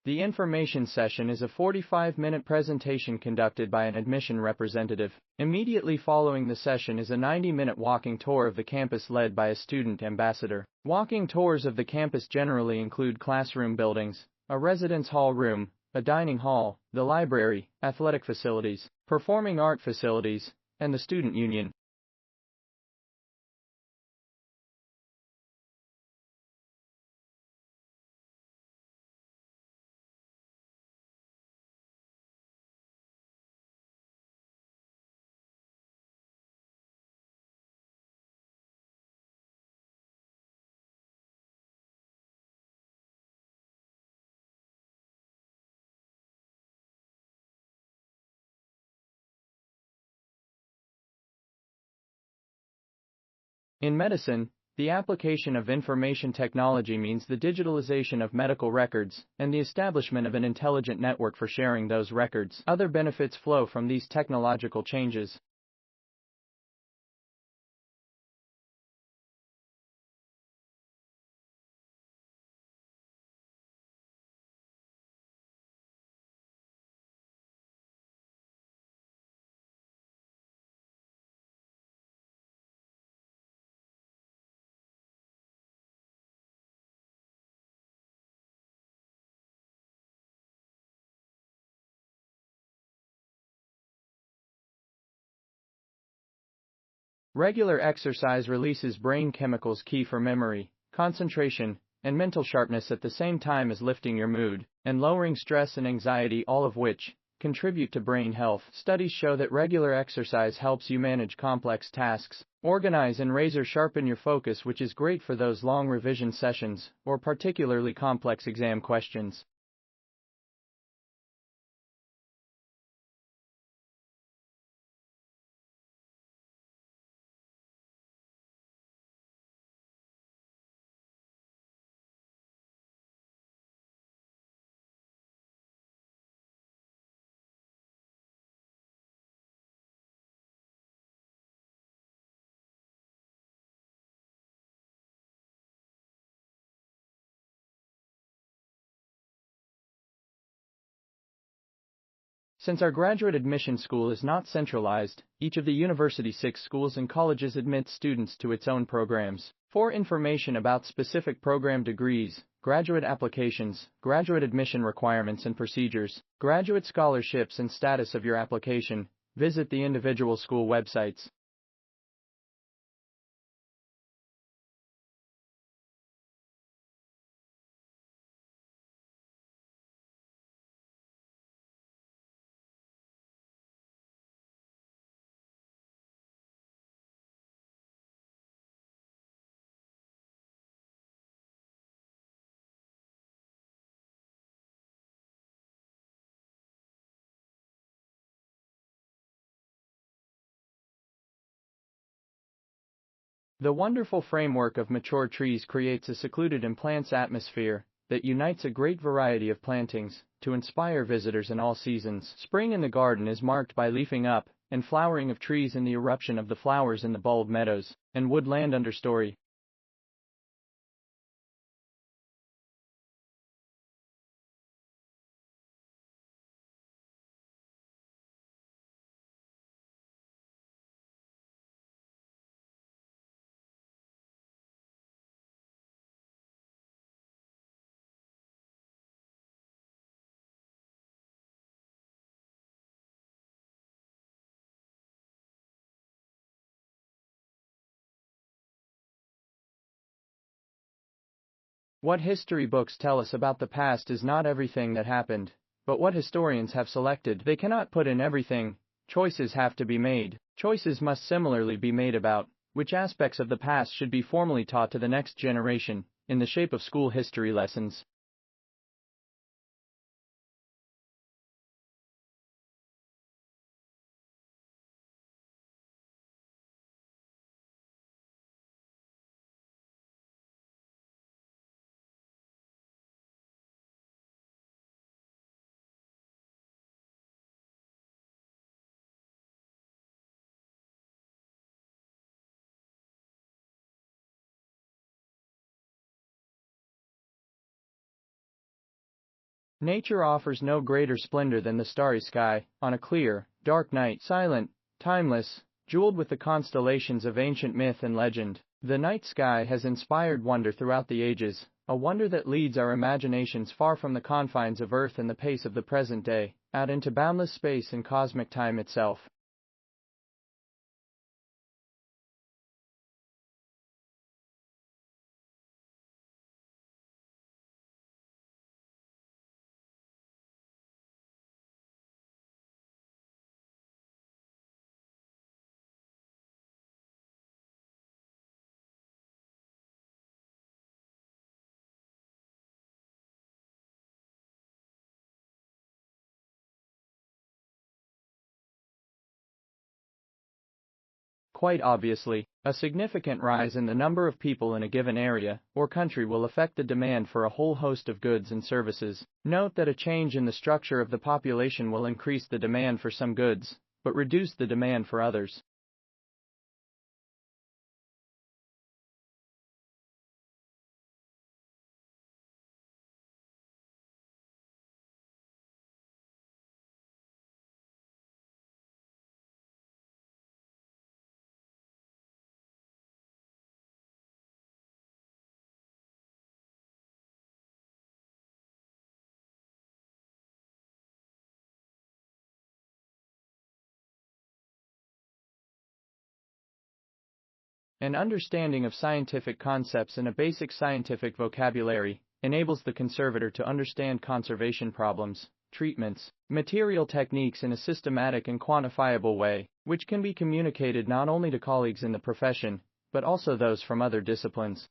The information session is a 45-minute presentation conducted by an admission representative. Immediately following the session is a 90-minute walking tour of the campus led by a student ambassador. Walking tours of the campus generally include classroom buildings, a residence hall room, a dining hall, the library, athletic facilities, performing art facilities, and the student union. In medicine, the application of information technology means the digitalization of medical records and the establishment of an intelligent network for sharing those records. Other benefits flow from these technological changes. Regular exercise releases brain chemicals key for memory, concentration, and mental sharpness at the same time as lifting your mood and lowering stress and anxiety, all of which contribute to brain health. Studies show that regular exercise helps you manage complex tasks, organize and razor-sharpen your focus, which is great for those long revision sessions or particularly complex exam questions. Since our graduate admission school is not centralized, each of the university's 6 schools and colleges admits students to its own programs. For information about specific program degrees, graduate applications, graduate admission requirements and procedures, graduate scholarships and status of your application, visit the individual school websites. The wonderful framework of mature trees creates a secluded and plants atmosphere that unites a great variety of plantings to inspire visitors in all seasons. Spring in the garden is marked by leafing up and flowering of trees and the eruption of the flowers in the bulb meadows and woodland understory. What history books tell us about the past is not everything that happened, but what historians have selected. They cannot put in everything. Choices have to be made. Choices must similarly be made about which aspects of the past should be formally taught to the next generation in the shape of school history lessons. Nature offers no greater splendor than the starry sky, on a clear, dark night, silent, timeless, jeweled with the constellations of ancient myth and legend. The night sky has inspired wonder throughout the ages, a wonder that leads our imaginations far from the confines of Earth and the pace of the present day, out into boundless space and cosmic time itself. Quite obviously, a significant rise in the number of people in a given area or country will affect the demand for a whole host of goods and services. Note that a change in the structure of the population will increase the demand for some goods, but reduce the demand for others. An understanding of scientific concepts and a basic scientific vocabulary enables the conservator to understand conservation problems, treatments, material techniques in a systematic and quantifiable way, which can be communicated not only to colleagues in the profession, but also those from other disciplines.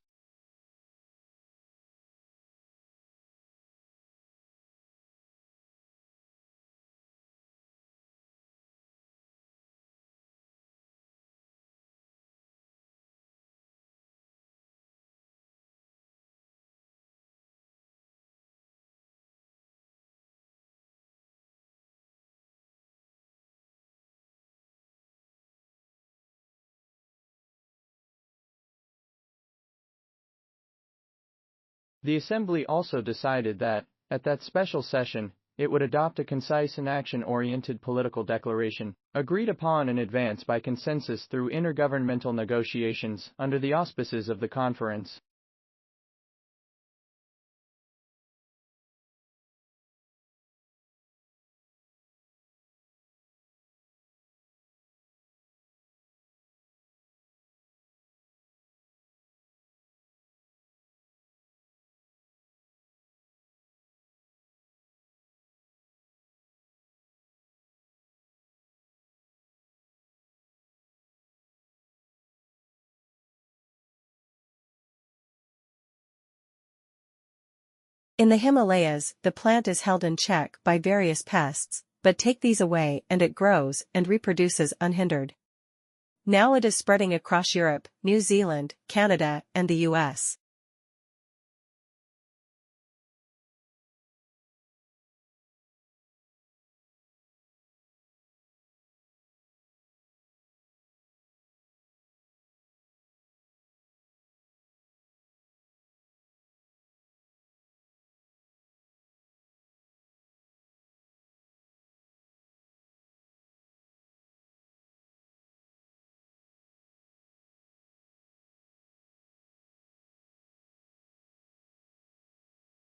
The Assembly also decided that, at that special session, it would adopt a concise and action-oriented political declaration, agreed upon in advance by consensus through intergovernmental negotiations under the auspices of the conference. In the Himalayas, the plant is held in check by various pests, but take these away and it grows and reproduces unhindered. Now it is spreading across Europe, New Zealand, Canada, and the US.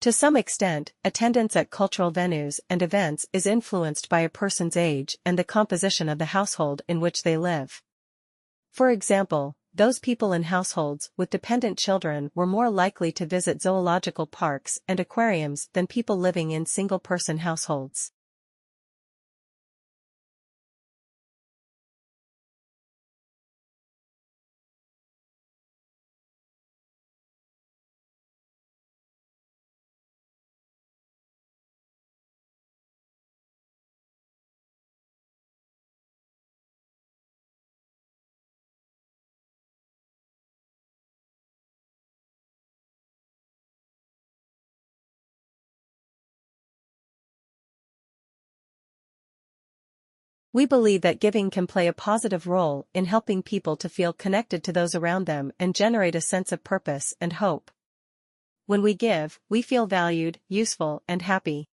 To some extent, attendance at cultural venues and events is influenced by a person's age and the composition of the household in which they live. For example, those people in households with dependent children were more likely to visit zoological parks and aquariums than people living in single-person households. We believe that giving can play a positive role in helping people to feel connected to those around them and generate a sense of purpose and hope. When we give, we feel valued, useful, and happy.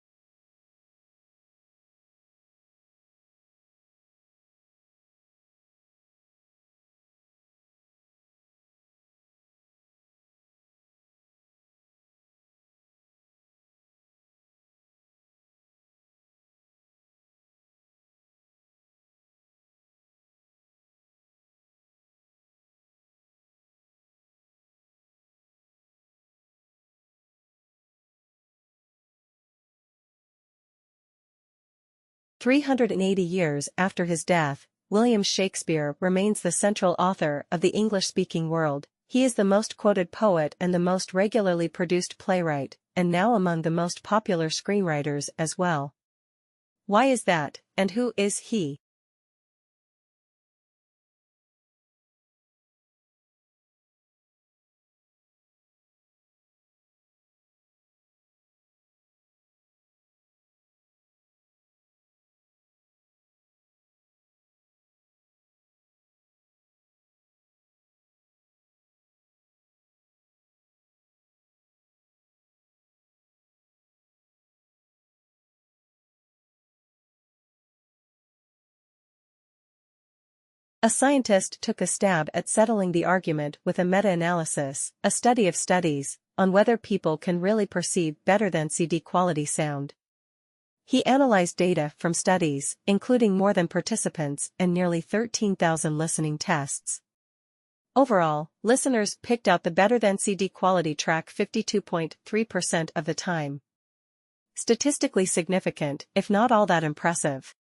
380 years after his death, William Shakespeare remains the central author of the English-speaking world. He is the most quoted poet and the most regularly produced playwright, and now among the most popular screenwriters as well. Why is that, and who is he? A scientist took a stab at settling the argument with a meta-analysis, a study of studies, on whether people can really perceive better than CD quality sound. He analyzed data from studies, including more than participants and nearly 13,000 listening tests. Overall, listeners picked out the better than CD quality track 52.3% of the time. Statistically significant, if not all that impressive.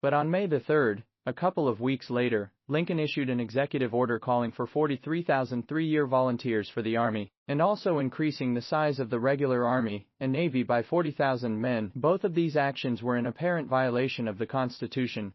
But on May the 3rd, a couple of weeks later, Lincoln issued an executive order calling for 43,000 three-year volunteers for the Army, and also increasing the size of the regular Army and Navy by 40,000 men. Both of these actions were in apparent violation of the Constitution.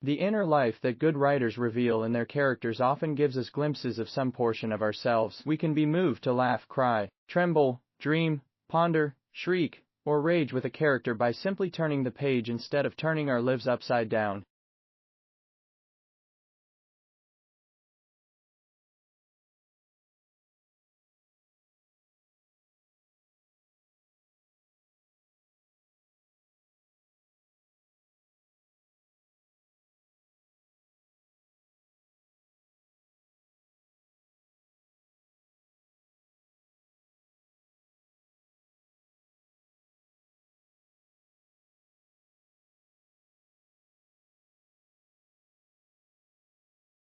The inner life that good writers reveal in their characters often gives us glimpses of some portion of ourselves. We can be moved to laugh, cry, tremble, dream, ponder, shriek, or rage with a character by simply turning the page instead of turning our lives upside down.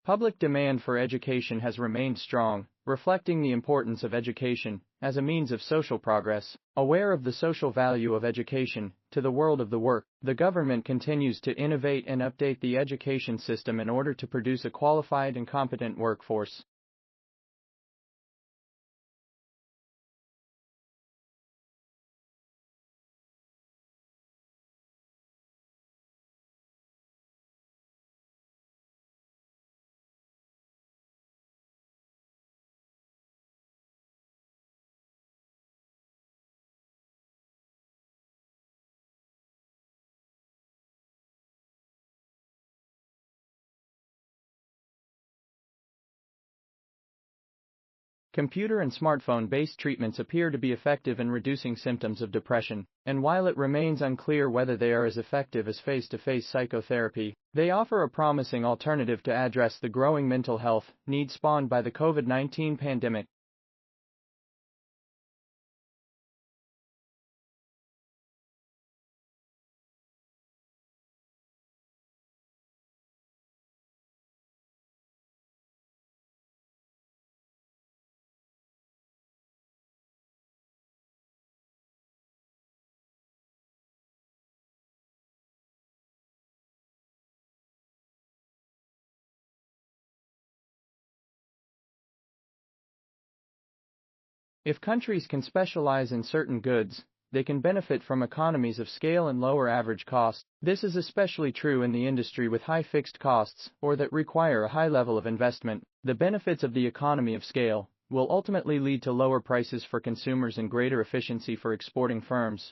Public demand for education has remained strong, reflecting the importance of education as a means of social progress. Aware of the social value of education to the world of the work, the government continues to innovate and update the education system in order to produce a qualified and competent workforce. Computer and smartphone-based treatments appear to be effective in reducing symptoms of depression, and while it remains unclear whether they are as effective as face-to-face psychotherapy, they offer a promising alternative to address the growing mental health needs spawned by the COVID-19 pandemic. If countries can specialize in certain goods, they can benefit from economies of scale and lower average costs. This is especially true in the industry with high fixed costs or that require a high level of investment. The benefits of the economy of scale will ultimately lead to lower prices for consumers and greater efficiency for exporting firms.